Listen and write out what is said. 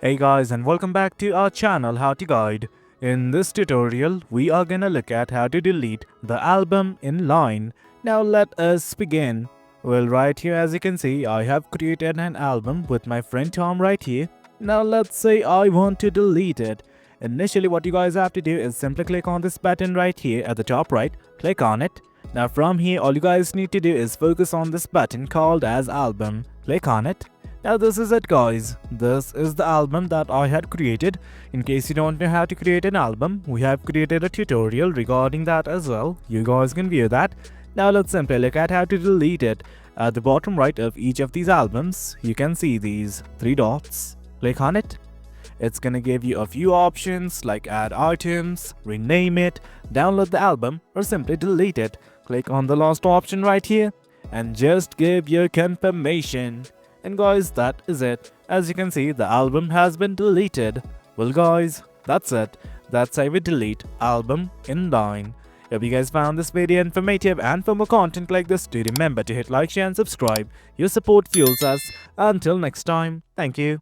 Hey guys, and welcome back to our channel How to Guide. In this tutorial, we are gonna look at how to delete the album in line. Now let us begin. Well, right here as you can see, I have created an album with my friend Tom right here. Now let's say I want to delete it. Initially what you guys have to do is simply click on this button right here at the top right, click on it. Now from here all you guys need to do is focus on this button called as album, click on it. Now this is it guys, this is the album that I had created. In case you don't know how to create an album, we have created a tutorial regarding that as well, you guys can view that. Now let's simply look at how to delete it. At the bottom right of each of these albums, you can see these three dots, click on it. It's gonna give you a few options like add items, rename it, download the album or simply delete it. Click on the last option right here and just give your confirmation. And guys, that is it. As you can see, the album has been deleted. Well guys, that's it. That's how we delete album in line. If you guys found this video informative and for more content like this, do remember to hit like, share and subscribe. Your support fuels us. Until next time, thank you.